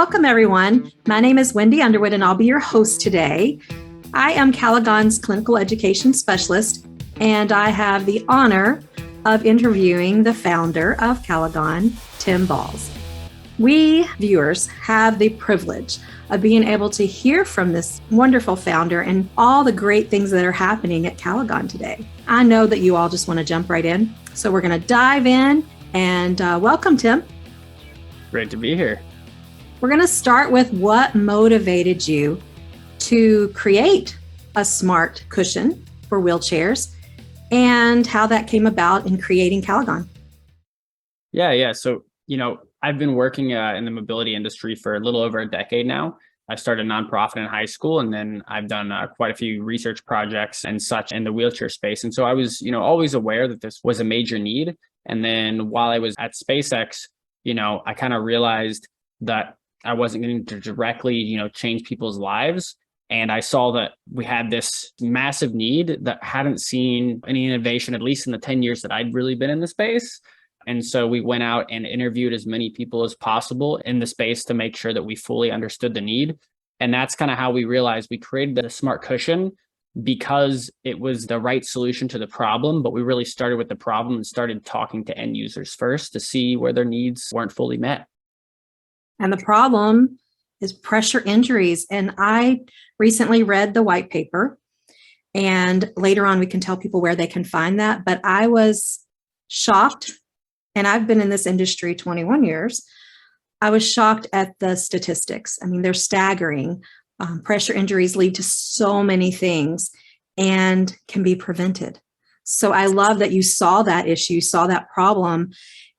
Welcome, everyone. My name is Wendy Underwood, and I'll be your host today. I am Kalogon's clinical education specialist, and I have the honor of interviewing the founder of Kalogon, Tim Balz. We viewers have the privilege of being able to hear from this wonderful founder and all the great things that are happening at Kalogon today. I know that you all just want to jump right in, so we're going to dive in and welcome, Tim. Great to be here. We're going to start with what motivated you to create a smart cushion for wheelchairs and how that came about in creating Kalogon. Yeah. So, I've been working in the mobility industry for a little over a decade now. I started a nonprofit in high school, and then I've done quite a few research projects and such in the wheelchair space. And so I was, always aware that this was a major need. And then while I was at SpaceX, I kind of realized that I wasn't going to directly, change people's lives. And I saw that we had this massive need that hadn't seen any innovation, at least in the 10 years that I'd really been in the space. And so we went out and interviewed as many people as possible in the space to make sure that we fully understood the need. And that's kind of how we realized we created the smart cushion because it was the right solution to the problem. But we really started with the problem and started talking to end users first to see where their needs weren't fully met. And the problem is pressure injuries. And I recently read the white paper, and later on we can tell people where they can find that. But I was shocked, and I've been in this industry 21 years. I was shocked at the statistics. I mean, they're staggering. Pressure injuries lead to so many things and can be prevented. So I love that you saw that issue, saw that problem.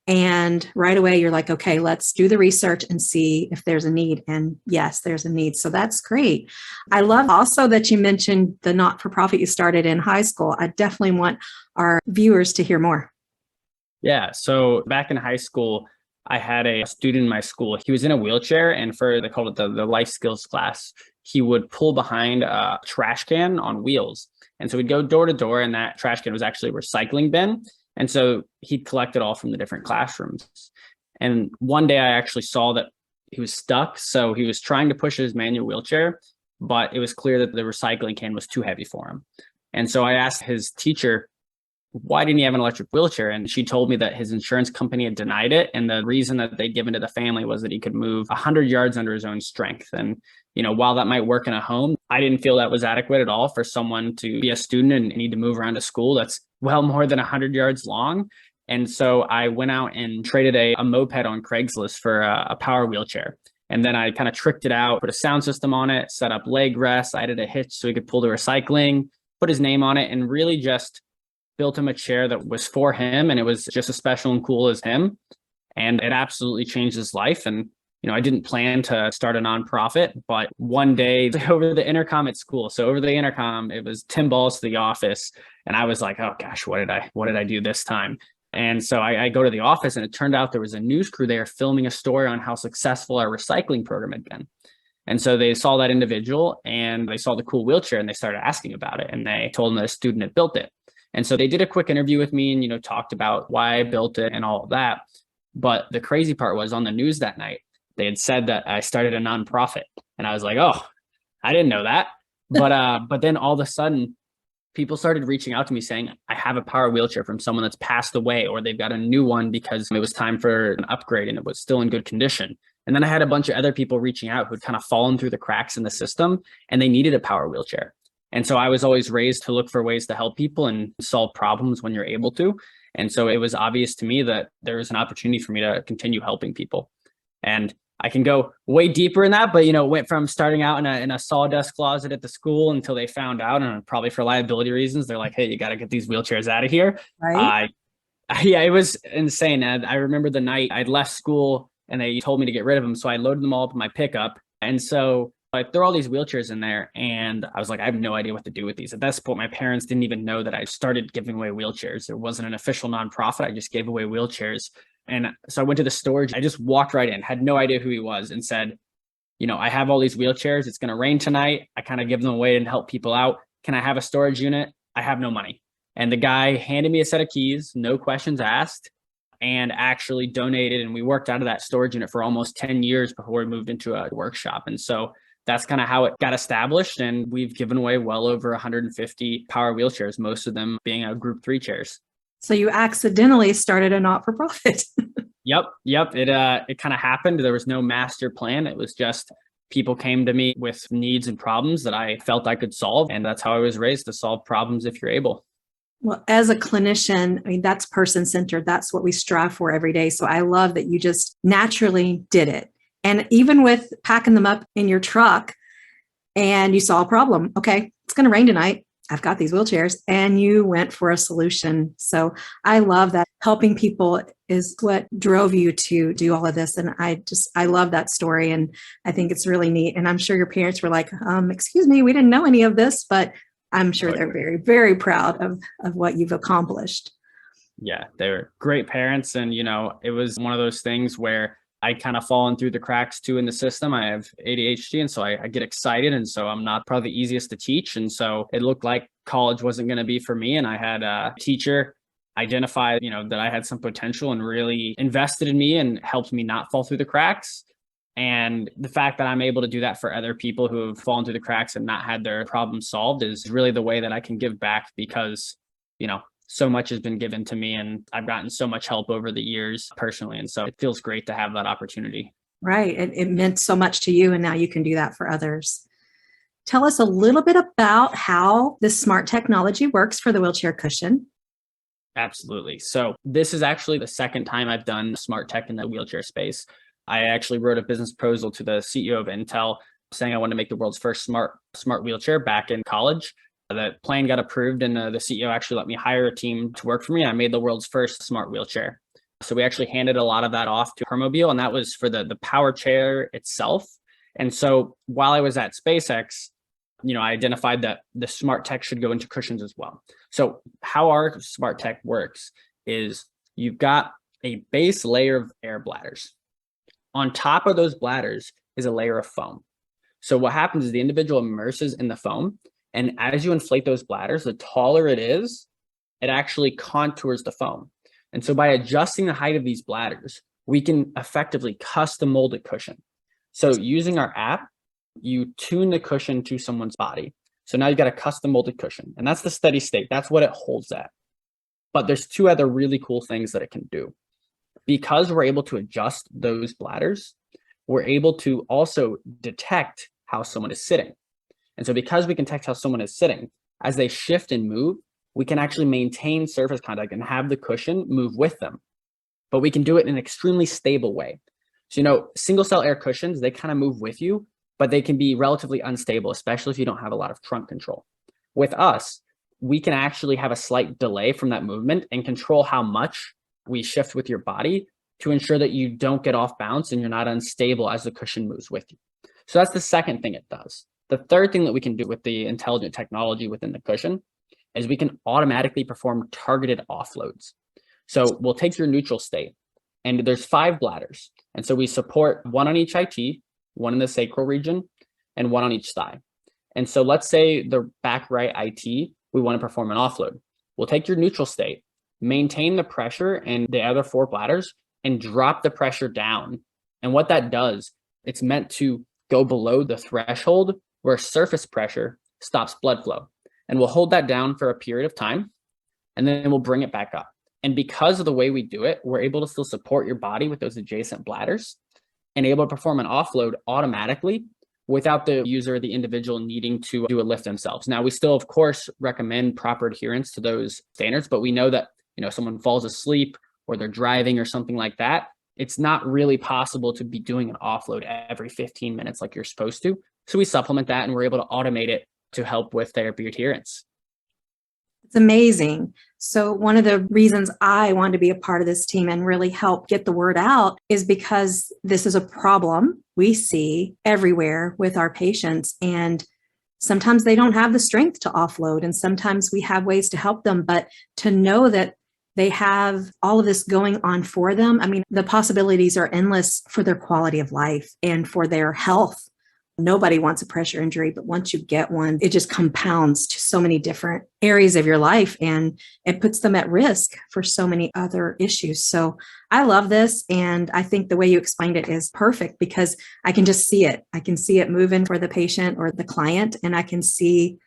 And right away, you're like, okay, let's do the research and see if there's a need. And yes, there's a need. So that's great. I love also that you mentioned the not-for-profit you started in high school. I definitely want our viewers to hear more. Yeah. So back in high school, I had a student in my school. He was in a wheelchair, and they called it the life skills class. He would pull behind a trash can on wheels. And so we'd go door to door, and that trash can was actually a recycling bin. And so he'd collect it all from the different classrooms. And one day I actually saw that he was stuck. So he was trying to push his manual wheelchair, but it was clear that the recycling can was too heavy for him. And so I asked his teacher, why didn't he have an electric wheelchair? And she told me that his insurance company had denied it. And the reason that they'd given to the family was that he could move 100 yards under his own strength. And, while that might work in a home, I didn't feel that was adequate at all for someone to be a student and need to move around to school. That's well more than 100 yards long. And so I went out and traded a moped on Craigslist for a power wheelchair. And then I kind of tricked it out, put a sound system on it, set up leg rests, I added a hitch so he could pull the recycling, put his name on it, and really just built him a chair that was for him. And it was just as special and cool as him. And it absolutely changed his life. And, I didn't plan to start a nonprofit, but one day over the intercom at school. So over the intercom, it was Tim Balz to the office. And I was like, oh gosh, what did I do this time? And so I go to the office, and it turned out there was a news crew there filming a story on how successful our recycling program had been. And so they saw that individual, and they saw the cool wheelchair, and they started asking about it. And they told them that a student had built it. And so they did a quick interview with me and, talked about why I built it and all of that. But the crazy part was on the news that night, they had said that I started a nonprofit. And I was like, oh, I didn't know that. But then all of a sudden, people started reaching out to me saying, I have a power wheelchair from someone that's passed away, or they've got a new one because it was time for an upgrade and it was still in good condition. And then I had a bunch of other people reaching out who'd kind of fallen through the cracks in the system, and they needed a power wheelchair. And so I was always raised to look for ways to help people and solve problems when you're able to. And so it was obvious to me that there was an opportunity for me to continue helping people. And I can go way deeper in that, but, went from starting out in a sawdust closet at the school until they found out, and probably for liability reasons, they're like, hey, you got to get these wheelchairs out of here. Right. Yeah, it was insane. I remember the night I'd left school and they told me to get rid of them. So I loaded them all up in my pickup. And so I threw all these wheelchairs in there, and I was like, I have no idea what to do with these. At this point, my parents didn't even know that I started giving away wheelchairs. It wasn't an official nonprofit. I just gave away wheelchairs. And so I went to the storage. I just walked right in, had no idea who he was, and said, I have all these wheelchairs. It's going to rain tonight. I kind of give them away and help people out. Can I have a storage unit? I have no money. And the guy handed me a set of keys, no questions asked. and actually donated. And we worked out of that storage unit for almost 10 years before we moved into a workshop. And so that's kind of how it got established. And we've given away well over 150 power wheelchairs, most of them being group 3 chairs. So you accidentally started a not-for-profit. Yep. It kind of happened. There was no master plan. It was just people came to me with needs and problems that I felt I could solve. And that's how I was raised, to solve problems if you're able. Well, as a clinician, I mean, that's person-centered. That's what we strive for every day. So I love that you just naturally did it. And even with packing them up in your truck and you saw a problem, okay, it's going to rain tonight. I've got these wheelchairs, and you went for a solution. So I love that. Helping people is what drove you to do all of this. And I love that story. And I think it's really neat. And I'm sure your parents were like, excuse me, we didn't know any of this, but I'm sure they're very, very proud of what you've accomplished. Yeah, they were great parents. And, it was one of those things where I kind of fallen through the cracks too in the system. I have ADHD, and so I get excited. And so I'm not probably the easiest to teach. And so it looked like college wasn't going to be for me. And I had a teacher identify, that I had some potential and really invested in me and helped me not fall through the cracks. And the fact that I'm able to do that for other people who have fallen through the cracks and not had their problems solved is really the way that I can give back, because, so much has been given to me and I've gotten so much help over the years personally. And so it feels great to have that opportunity. Right. It meant so much to you, and now you can do that for others. Tell us a little bit about how this smart technology works for the wheelchair cushion. Absolutely. So this is actually the second time I've done smart tech in the wheelchair space. I actually wrote a business proposal to the CEO of Intel saying I want to make the world's first smart wheelchair back in college. The plan got approved, and the CEO actually let me hire a team to work for me. I made the world's first smart wheelchair. So we actually handed a lot of that off to Permobile, and that was for the power chair itself. And so while I was at SpaceX, I identified that the smart tech should go into cushions as well. So how our smart tech works is you've got a base layer of air bladders. On top of those bladders is a layer of foam. So what happens is the individual immerses in the foam, and as you inflate those bladders, the taller it is, it actually contours the foam. And so by adjusting the height of these bladders, we can effectively custom mold a cushion. So using our app, you tune the cushion to someone's body. So now you've got a custom molded cushion, and that's the steady state. That's what it holds at. But there's 2 other really cool things that it can do. Because we're able to adjust those bladders, we're able to also detect how someone is sitting. And so because we can detect how someone is sitting, as they shift and move, we can actually maintain surface contact and have the cushion move with them. But we can do it in an extremely stable way. So, single cell air cushions, they kind of move with you, but they can be relatively unstable, especially if you don't have a lot of trunk control. With us, we can actually have a slight delay from that movement and control how much we shift with your body to ensure that you don't get off balance and you're not unstable as the cushion moves with you. So that's the second thing it does. The third thing that we can do with the intelligent technology within the cushion is we can automatically perform targeted offloads. So we'll take your neutral state, and there's 5 bladders. And so we support 1 on each IT, 1 in the sacral region, and 1 on each thigh. And so let's say the back right IT, we want to perform an offload. We'll take your neutral state, maintain the pressure in the other 4 bladders, and drop the pressure down. And what that does, it's meant to go below the threshold where surface pressure stops blood flow. And we'll hold that down for a period of time, and then we'll bring it back up. And because of the way we do it, we're able to still support your body with those adjacent bladders and able to perform an offload automatically without the user or the individual needing to do a lift themselves. Now, we still, of course, recommend proper adherence to those standards, but we know that, someone falls asleep or they're driving or something like that, it's not really possible to be doing an offload every 15 minutes like you're supposed to. So we supplement that, and we're able to automate it to help with therapy adherence. It's amazing. So one of the reasons I wanted to be a part of this team and really help get the word out is because this is a problem we see everywhere with our patients. And sometimes they don't have the strength to offload, and sometimes we have ways to help them. But to know that they have all of this going on for them, I mean, the possibilities are endless for their quality of life and for their health Nobody wants a pressure injury, but once you get one, it just compounds to so many different areas of your life and it puts them at risk for so many other issues. So I love this. And I think the way you explained it is perfect because I can just see it. I can see it moving for the patient or the client. And I can see,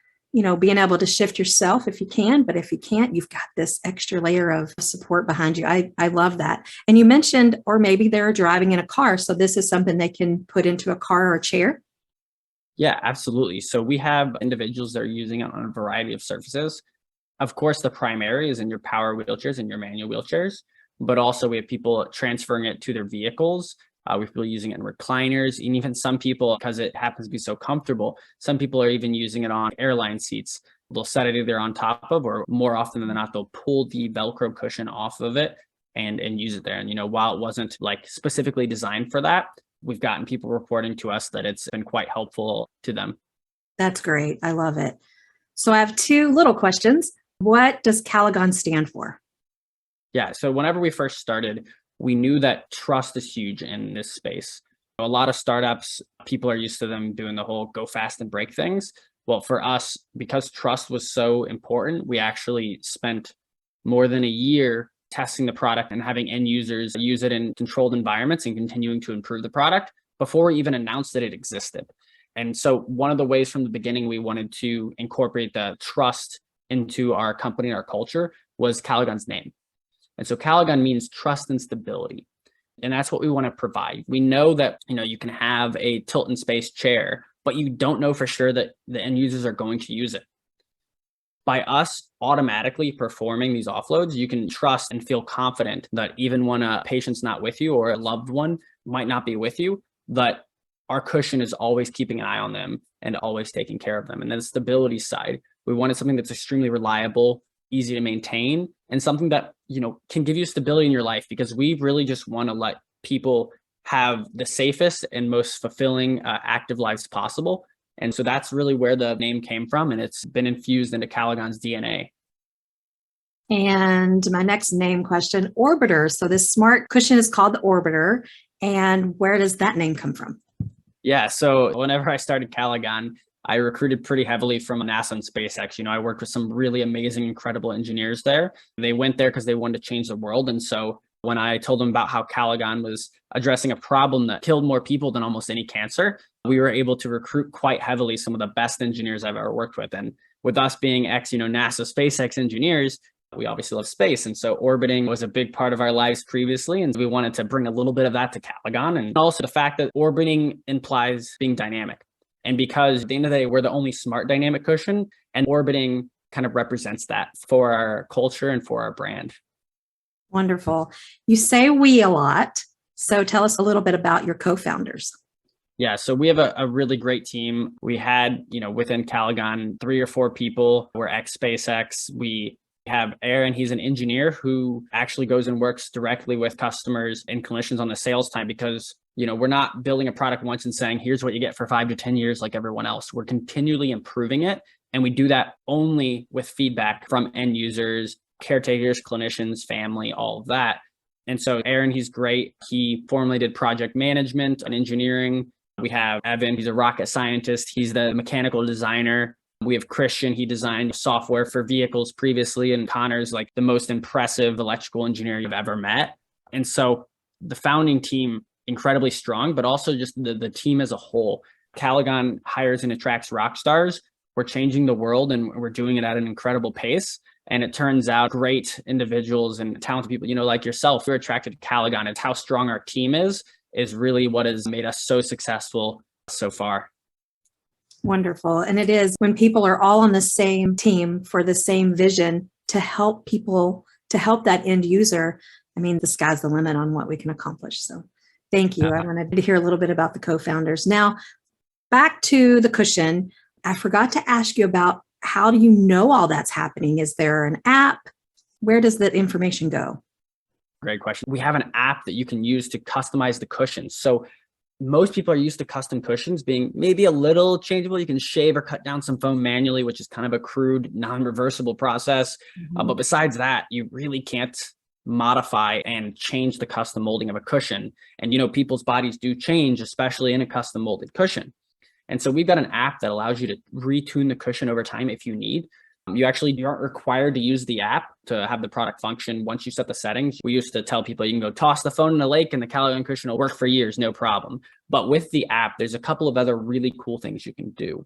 being able to shift yourself if you can, but if you can't, you've got this extra layer of support behind you. I love that. And you mentioned, or maybe they're driving in a car. So this is something they can put into a car or a chair. Yeah, absolutely. So we have individuals that are using it on a variety of surfaces. Of course, the primary is in your power wheelchairs and your manual wheelchairs, but also we have people transferring it to their vehicles. We have people using it in recliners, and even some people, because it happens to be so comfortable, some people are even using it on airline seats. They'll set it either on top of, or more often than not, they'll pull the Velcro cushion off of it and use it there. And, while it wasn't like specifically designed for that, we've gotten people reporting to us that it's been quite helpful to them. That's great. I love it. So I have two little questions. What does Kalogon stand for? Yeah. So whenever we first started, we knew that trust is huge in this space. A lot of startups, people are used to them doing the whole go fast and break things. Well, for us, because trust was so important, we actually spent more than a year testing the product and having end users use it in controlled environments and continuing to improve the product before we even announced that it existed. And so one of the ways from the beginning we wanted to incorporate the trust into our company and our culture was Kalogon's name. And so Kalogon means trust and stability. And that's what we want to provide. We know that, you can have a tilt and space chair, but you don't know for sure that the end users are going to use it. By us automatically performing these offloads, you can trust and feel confident that even when a patient's not with you or a loved one might not be with you, that our cushion is always keeping an eye on them and always taking care of them. And then the stability side, we wanted something that's extremely reliable, easy to maintain, and something that, can give you stability in your life, because we really just want to let people have the safest and most fulfilling active lives possible. And so that's really where the name came from. And it's been infused into Kalogon's DNA. And my next name question, Orbiter. So this smart cushion is called the Orbiter. And where does that name come from? Yeah. So whenever I started Kalogon, I recruited pretty heavily from NASA and SpaceX. I worked with some really amazing, incredible engineers there. They went there because they wanted to change the world. And so when I told them about how Kalogon was addressing a problem that killed more people than almost any cancer, we were able to recruit quite heavily some of the best engineers I've ever worked with. And with us being NASA, SpaceX engineers, we obviously love space. And so orbiting was a big part of our lives previously. And we wanted to bring a little bit of that to Kalogon. And also the fact that orbiting implies being dynamic. And because at the end of the day, we're the only smart dynamic cushion, and orbiting kind of represents that for our culture and for our brand. Wonderful. You say we a lot. So tell us a little bit about your co-founders. Yeah, so we have a really great team. We had, within Kalogon, 3 or 4 people. We're ex-SpaceX. We have Aaron. He's an engineer who actually goes and works directly with customers and clinicians on the sales time, because we're not building a product once and saying, here's what you get for 5 to 10 years like everyone else. We're continually improving it. And we do that only with feedback from end users, caretakers, clinicians, family, all of that. And so Aaron, he's great. He formerly did project management and engineering. We have Evan, he's a rocket scientist. He's the mechanical designer. We have Christian, he designed software for vehicles previously. And Connor's like the most impressive electrical engineer you've ever met. And so the founding team, incredibly strong, but also just the team as a whole. Kalogon hires and attracts rock stars. We're changing the world, and we're doing it at an incredible pace. And it turns out great individuals and talented people, like yourself, we're attracted to Kalogon. It's how strong our team is really what has made us so successful so far. Wonderful. And it is when people are all on the same team for the same vision to help people, to help that end user. I mean, the sky's the limit on what we can accomplish. So thank you. I wanted to hear a little bit about the co-founders. Now, back to the cushion. I forgot to ask you about, how do you know all that's happening? Is there an app? Where does that information go? Great question. We have an app that you can use to customize the cushions. So most people are used to custom cushions being maybe a little changeable. You can shave or cut down some foam manually, which is kind of a crude, non-reversible process. But besides that, you really can't modify and change the custom molding of a cushion. And, people's bodies do change, especially in a custom molded cushion. And so we've got an app that allows you to retune the cushion over time if you need. You aren't required to use the app to have the product function once you set the settings. We used to tell people you can go toss the phone in a lake and the Kalogon cushion will work for years, no problem. But with the app, there's a couple of other really cool things you can do.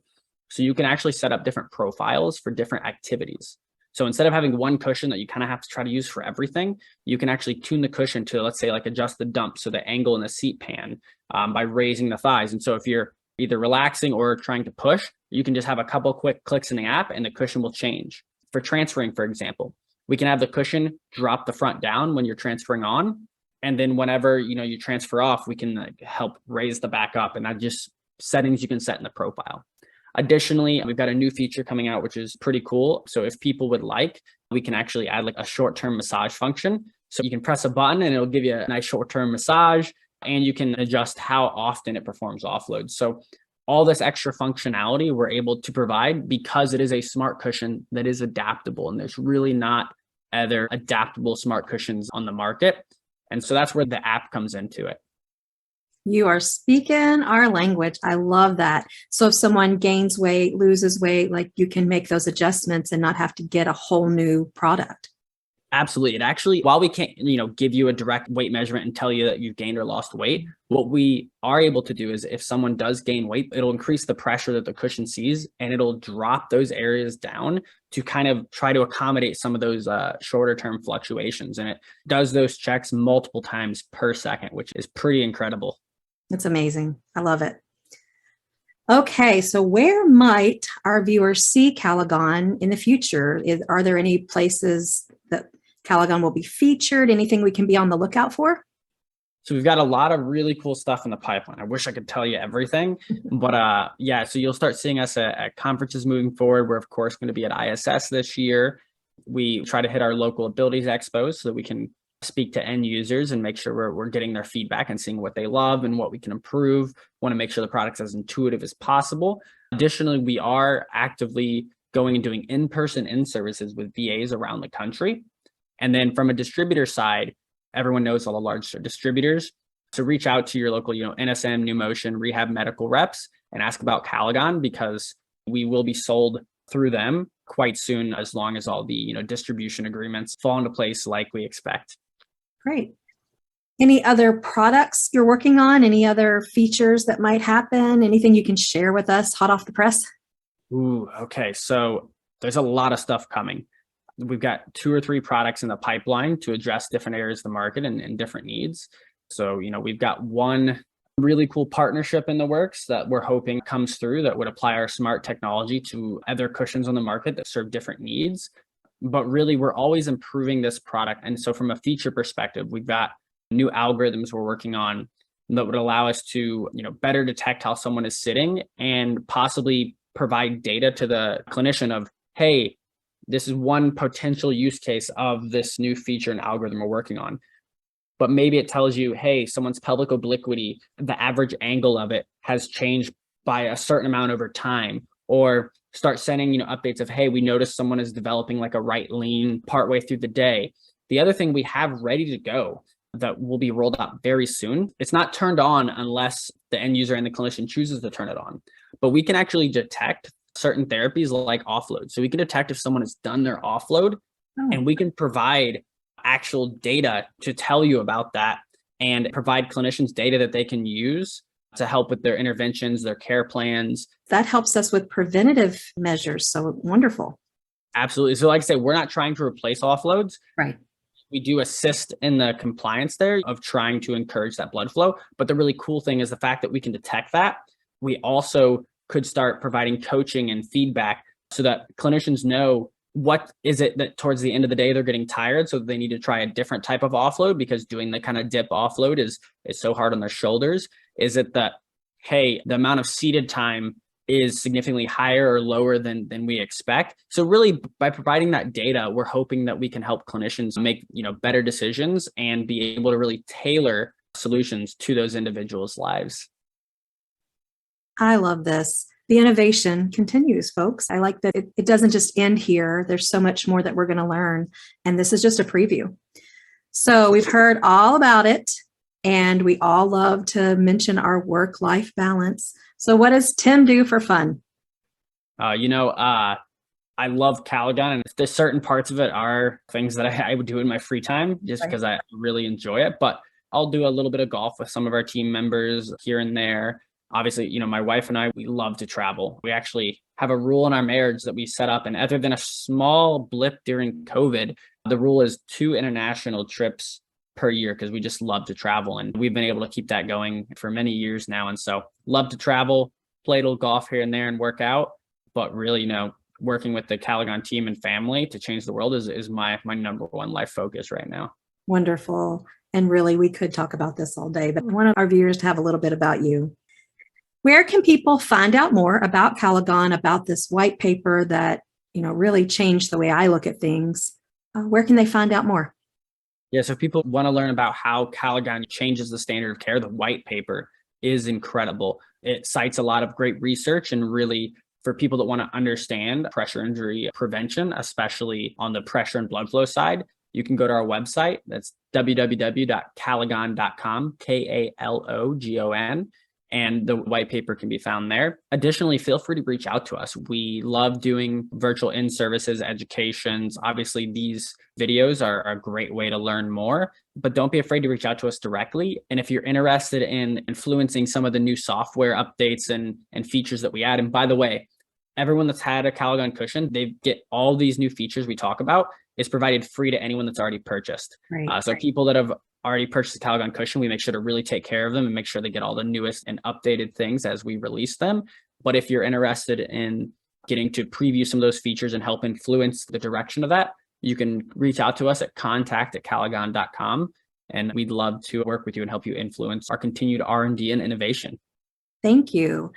So you can actually set up different profiles for different activities. So instead of having one cushion that you kind of have to try to use for everything, you can actually tune the cushion to, let's say, like adjust the dump, so the angle in the seat pan by raising the thighs. And so if you're either relaxing or trying to push, you can just have a couple quick clicks in the app and the cushion will change. For transferring, for example, we can have the cushion drop the front down when you're transferring on. And then whenever you transfer off, we can help raise the back up. And that just settings you can set in the profile. Additionally, we've got a new feature coming out, which is pretty cool. So if people would like, we can actually add like a short-term massage function. So you can press a button and it'll give you a nice short-term massage, and you can adjust how often it performs offloads. So all this extra functionality we're able to provide because it is a smart cushion that is adaptable, and there's really not other adaptable smart cushions on the market. And so that's where the app comes into it. You are speaking our language. I love that. So if someone gains weight, loses weight, like you can make those adjustments and not have to get a whole new product. Absolutely. It actually, while we can't, give you a direct weight measurement and tell you that you've gained or lost weight, what we are able to do is if someone does gain weight, it'll increase the pressure that the cushion sees, and it'll drop those areas down to kind of try to accommodate some of those shorter term fluctuations. And it does those checks multiple times per second, which is pretty incredible. It's amazing. I love it. Okay, so where might our viewers see Kalogon in the future? Are there any places that Kalogon will be featured? Anything we can be on the lookout for? So we've got a lot of really cool stuff in the pipeline. I wish I could tell you everything, but yeah, so you'll start seeing us at conferences moving forward. We're of course going to be at ISS this year. We try to hit our local abilities expos so that we can speak to end users and make sure we're getting their feedback and seeing what they love and what we can improve. Want to make sure the product's as intuitive as possible. Additionally, we are actively going and doing in-person in-services with VAs around the country. And then from a distributor side, everyone knows all the large distributors. So reach out to your local, NSM, New Motion, Rehab Medical reps and ask about Kalogon, because we will be sold through them quite soon, as long as all the, distribution agreements fall into place like we expect. Great. Any other products you're working on? Any other features that might happen? Anything you can share with us hot off the press? Ooh, okay. So there's a lot of stuff coming. We've got 2 or 3 products in the pipeline to address different areas of the market and different needs. So, we've got one really cool partnership in the works that we're hoping comes through that would apply our smart technology to other cushions on the market that serve different needs. But really, we're always improving this product. And so from a feature perspective, we've got new algorithms we're working on that would allow us to, better detect how someone is sitting and possibly provide data to the clinician of, hey, this is one potential use case of this new feature and algorithm we're working on. But maybe it tells you, hey, someone's pelvic obliquity, the average angle of it has changed by a certain amount over time. Or start sending, updates of, hey, we noticed someone is developing like a right lean partway through the day. The other thing we have ready to go that will be rolled out very soon, it's not turned on unless the end user and the clinician chooses to turn it on. But we can actually detect certain therapies like offload. So we can detect if someone has done their offload, and we can provide actual data to tell you about that and provide clinicians data that they can use to help with their interventions, their care plans. That helps us with preventative measures. So wonderful. Absolutely. So like I said, we're not trying to replace offloads. Right. We do assist in the compliance there of trying to encourage that blood flow. But the really cool thing is the fact that we can detect that. We also could start providing coaching and feedback so that clinicians know what is it that towards the end of the day they're getting tired, so they need to try a different type of offload, because doing the kind of dip offload is so hard on their shoulders. Is it that, hey, the amount of seated time is significantly higher or lower than we expect? So really, by providing that data, we're hoping that we can help clinicians make better decisions and be able to really tailor solutions to those individuals' lives. I love this. The innovation continues, folks. I like that it doesn't just end here. There's so much more that we're going to learn. And this is just a preview. So we've heard all about it, and we all love to mention our work-life balance. So what does Tim do for fun? I love Kalogon, and there's certain parts of it are things that I would do in my free time just Right. because I really enjoy it. But I'll do a little bit of golf with some of our team members here and there. Obviously, my wife and I, we love to travel. We actually have a rule in our marriage that we set up. And other than a small blip during COVID, the rule is 2 international trips per year because we just love to travel. And we've been able to keep that going for many years now. And so love to travel, play a little golf here and there and work out. But really, working with the Kalogon team and family to change the world is my number one life focus right now. Wonderful. And really, we could talk about this all day, but I want our viewers to have a little bit about you. Where can people find out more about Kalogon, about this white paper that, really changed the way I look at things? Where can they find out more? Yeah, so if people want to learn about how Kalogon changes the standard of care, the white paper is incredible. It cites a lot of great research and really for people that want to understand pressure injury prevention, especially on the pressure and blood flow side, you can go to our website. That's www.kalogon.com, Kalogon, and the white paper can be found there. Additionally, feel free to reach out to us. We love doing virtual in-services, educations. Obviously, these videos are a great way to learn more, but don't be afraid to reach out to us directly. And if you're interested in influencing some of the new software updates and features that we add, and by the way, everyone that's had a Kalogon cushion, they get all these new features we talk about. It's provided free to anyone that's already purchased. Right. So people that have already purchased a Kalogon cushion, we make sure to really take care of them and make sure they get all the newest and updated things as we release them. But if you're interested in getting to preview some of those features and help influence the direction of that, you can reach out to us at contact@kalogon.com. And we'd love to work with you and help you influence our continued R&D and innovation. Thank you.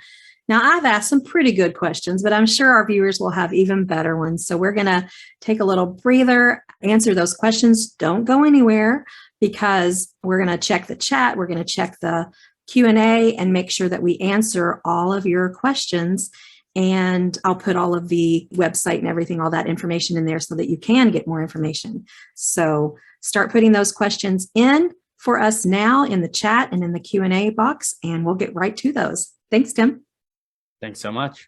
Now, I've asked some pretty good questions, but I'm sure our viewers will have even better ones. So we're going to take a little breather, answer those questions. Don't go anywhere because we're going to check the chat. We're going to check the Q&A and make sure that we answer all of your questions. And I'll put all of the website and everything, all that information in there so that you can get more information. So start putting those questions in for us now in the chat and in the Q&A box, and we'll get right to those. Thanks, Tim. Thanks so much.